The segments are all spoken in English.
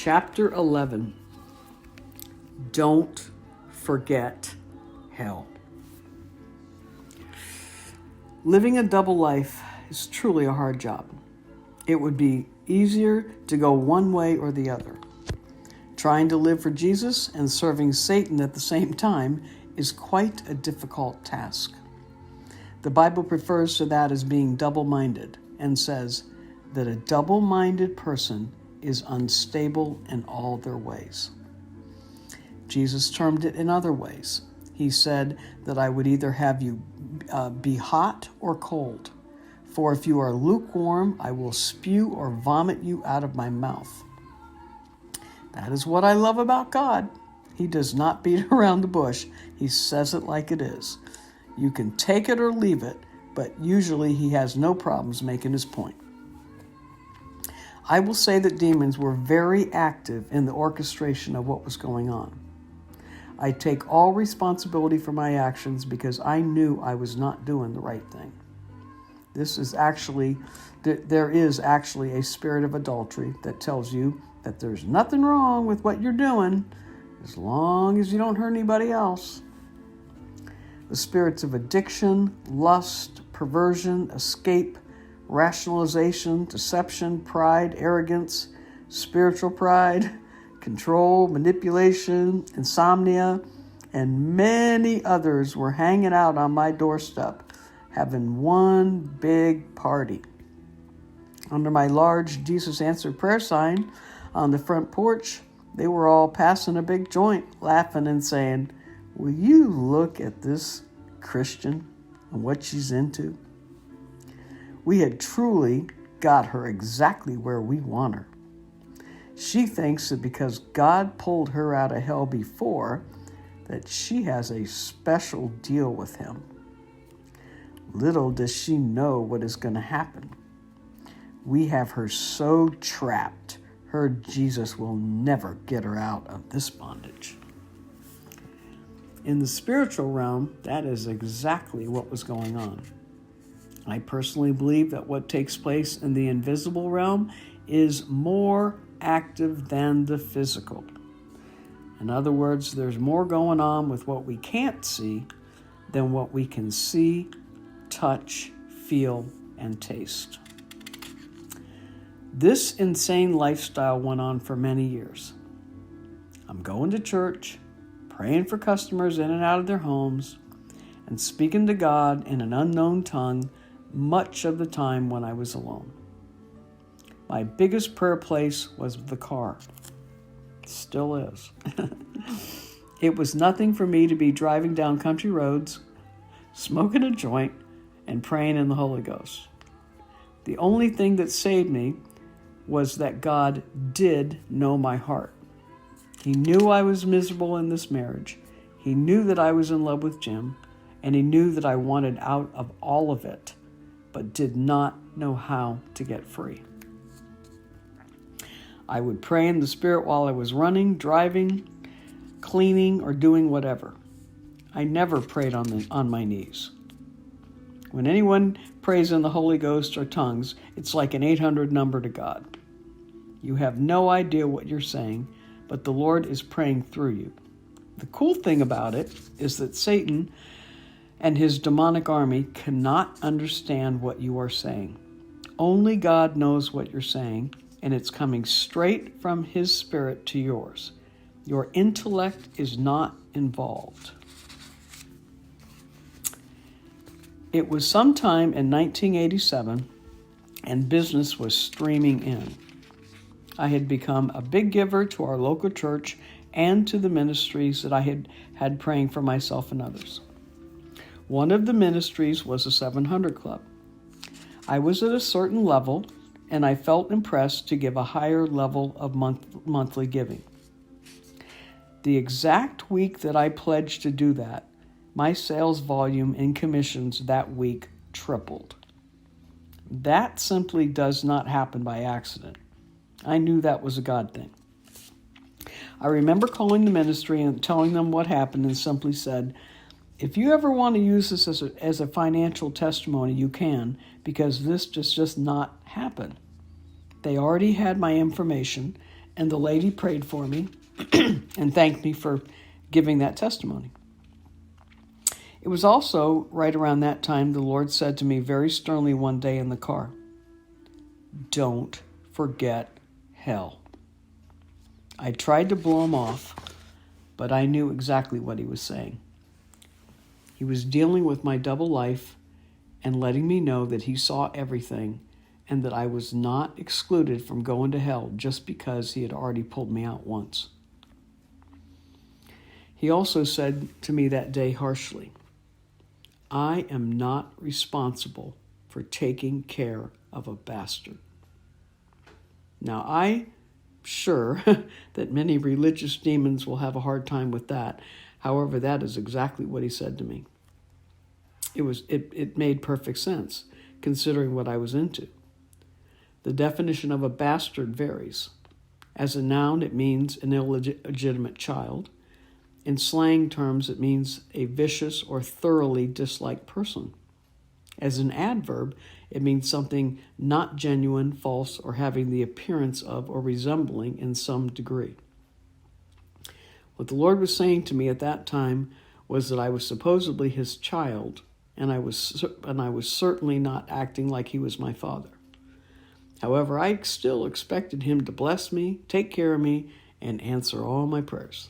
Chapter 11. Don't forget hell. Living a double life is truly a hard job. It would be easier to go one way or the other. Trying to live for Jesus and serving Satan at the same time is quite a difficult task. The Bible refers to that as being double-minded and says that a double-minded person is unstable in all their ways. Jesus termed it in other ways. He said that I would either have you be hot or cold. For if you are lukewarm, I will spew or vomit you out of my mouth. That is what I love about God. He does not beat around the bush. He says it like it is. You can take it or leave it, but usually he has no problems making his point. I will say that demons were very active in the orchestration of what was going on. I take all responsibility for my actions because I knew I was not doing the right thing. There is actually a spirit of adultery that tells you that there's nothing wrong with what you're doing as long as you don't hurt anybody else. The spirits of addiction, lust, perversion, escape, rationalization, deception, pride, arrogance, spiritual pride, control, manipulation, insomnia, and many others were hanging out on my doorstep, having one big party. Under my large Jesus Answered Prayer sign on the front porch, they were all passing a big joint, laughing and saying, "Will you look at this Christian and what she's into?" We had truly got her exactly where we want her. She thinks that because God pulled her out of hell before, that she has a special deal with him. Little does she know what is going to happen. We have her so trapped, her Jesus will never get her out of this bondage. In the spiritual realm, that is exactly what was going on. I personally believe that what takes place in the invisible realm is more active than the physical. In other words, there's more going on with what we can't see than what we can see, touch, feel, and taste. This insane lifestyle went on for many years. I'm going to church, praying for customers in and out of their homes, and speaking to God in an unknown tongue much of the time when I was alone. My biggest prayer place was the car. Still is. It was nothing for me to be driving down country roads, smoking a joint, and praying in the Holy Ghost. The only thing that saved me was that God did know my heart. He knew I was miserable in this marriage. He knew that I was in love with Jim, and he knew that I wanted out of all of it, but did not know how to get free. I would pray in the Spirit while I was running, driving, cleaning, or doing whatever. I never prayed on my knees. When anyone prays in the Holy Ghost or tongues, it's like an 800 number to God. You have no idea what you're saying, but the Lord is praying through you. The cool thing about it is that Satan and his demonic army cannot understand what you are saying. Only God knows what you're saying, and it's coming straight from his spirit to yours. Your intellect is not involved. It was sometime in 1987, and business was streaming in. I had become a big giver to our local church and to the ministries that I had praying for myself and others. One of the ministries was a 700 Club. I was at a certain level, and I felt impressed to give a higher level of monthly giving. The exact week that I pledged to do that, my sales volume in commissions that week tripled. That simply does not happen by accident. I knew that was a God thing. I remember calling the ministry and telling them what happened and simply said, if you ever want to use this as a financial testimony, you can, because this just not happen. They already had my information, And the lady prayed for me and thanked me for giving that testimony. It was also right around that time the Lord said to me very sternly one day in the car, "Don't forget hell." I tried to blow him off, but I knew exactly what he was saying. He was dealing with my double life and letting me know that he saw everything and that I was not excluded from going to hell just because he had already pulled me out once. He also said to me that day harshly, "I am not responsible for taking care of a bastard." Now, I'm sure that many religious demons will have a hard time with that. However, that is exactly what he said to me. It made perfect sense, considering what I was into. The definition of a bastard varies. As a noun, it means an illegitimate child. In slang terms, it means a vicious or thoroughly disliked person. As an adverb, it means something not genuine, false, or having the appearance of or resembling in some degree. What the Lord was saying to me at that time was that I was supposedly his child, and I was certainly not acting like he was my father. However, I still expected him to bless me, take care of me, and answer all my prayers.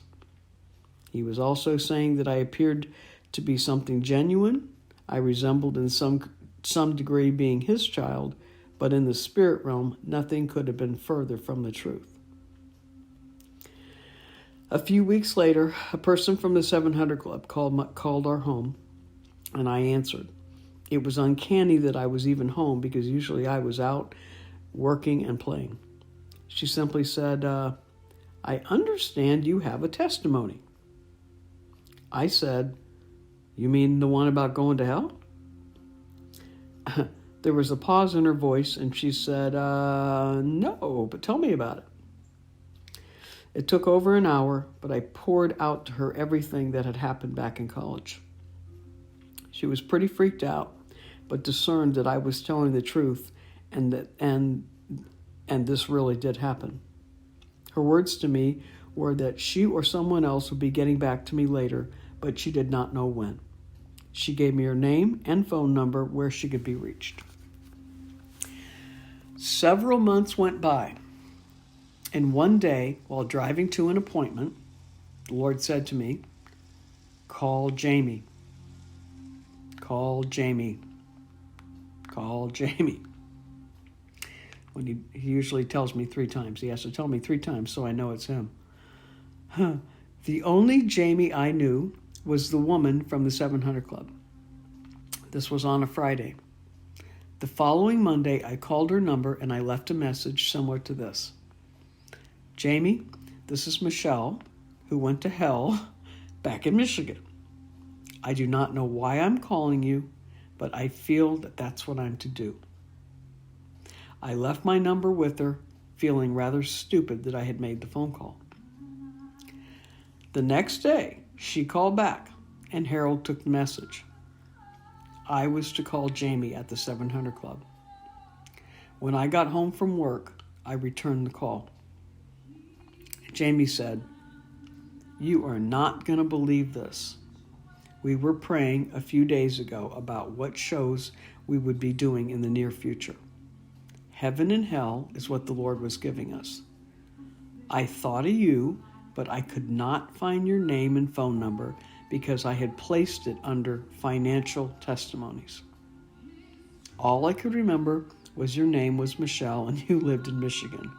He was also saying that I appeared to be something genuine. I resembled in some degree being his child, but in the spirit realm, nothing could have been further from the truth. A few weeks later, a person from the 700 Club called our home, and I answered. It was uncanny that I was even home because usually I was out working and playing. She simply said, "I understand you have a testimony." I said, "You mean the one about going to hell?" There was a pause in her voice, and she said, "No, but tell me about it." It took over an hour, but I poured out to her everything that had happened back in college. She was pretty freaked out, but discerned that I was telling the truth and this really did happen. Her words to me were that she or someone else would be getting back to me later, but she did not know when. She gave me her name and phone number where she could be reached. Several months went by, and one day, while driving to an appointment, the Lord said to me, "Call Jamie. Call Jamie. Call Jamie." When he usually tells me 3 times. He has to tell me 3 times so I know it's him. The only Jamie I knew was the woman from the 700 Club. This was on a Friday. The following Monday, I called her number and I left a message similar to this. "Jamie, this is Michelle, who went to hell back in Michigan. I do not know why I'm calling you, but I feel that that's what I'm to do." I left my number with her, feeling rather stupid that I had made the phone call. The next day, she called back, and Harold took the message. I was to call Jamie at the 700 Club. When I got home from work, I returned the call. Jamie said, "You are not going to believe this. We were praying a few days ago about what shows we would be doing in the near future. Heaven and hell is what the Lord was giving us. I thought of you, but I could not find your name and phone number because I had placed it under financial testimonies. All I could remember was your name was Michelle and you lived in Michigan.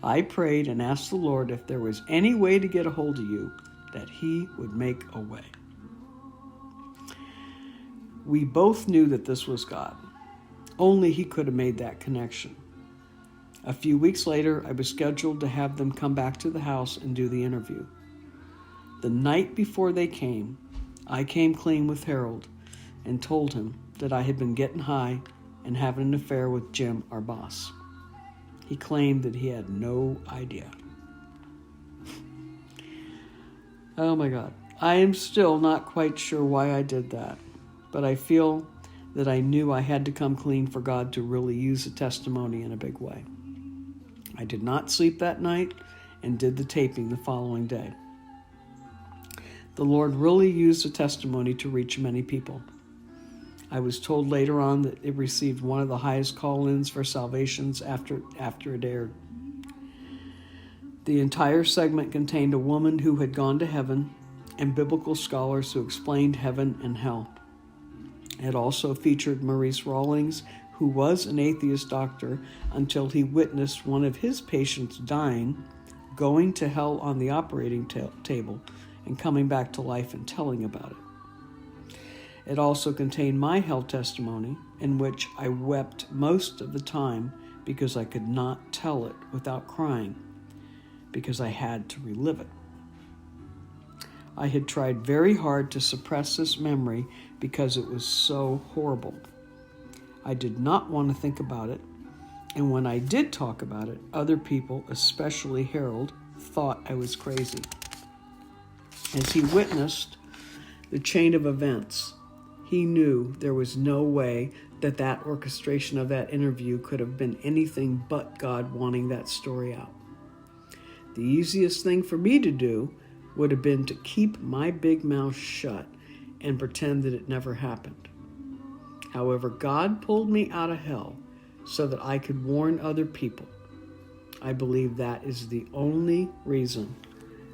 I prayed and asked the Lord if there was any way to get a hold of you, that he would make a way." We both knew that this was God. Only he could have made that connection. A few weeks later, I was scheduled to have them come back to the house and do the interview. The night before they came, I came clean with Harold and told him that I had been getting high and having an affair with Jim, our boss. He claimed that he had no idea. Oh my God. I am still not quite sure why I did that, but I feel that I knew I had to come clean for God to really use a testimony in a big way. I did not sleep that night and did the taping the following day. The Lord really used the testimony to reach many people. I was told later on that it received one of the highest call-ins for salvations after it aired. The entire segment contained a woman who had gone to heaven and biblical scholars who explained heaven and hell. It also featured Maurice Rawlings, who was an atheist doctor until he witnessed one of his patients dying, going to hell on the operating table, and coming back to life and telling about it. It also contained my hell testimony, in which I wept most of the time because I could not tell it without crying, because I had to relive it. I had tried very hard to suppress this memory because it was so horrible. I did not want to think about it, and when I did talk about it, other people, especially Harold, thought I was crazy. As he witnessed the chain of events, he knew there was no way that orchestration of that interview could have been anything but God wanting that story out. The easiest thing for me to do would have been to keep my big mouth shut and pretend that it never happened. However, God pulled me out of hell so that I could warn other people. I believe that is the only reason,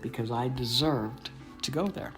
because I deserved to go there.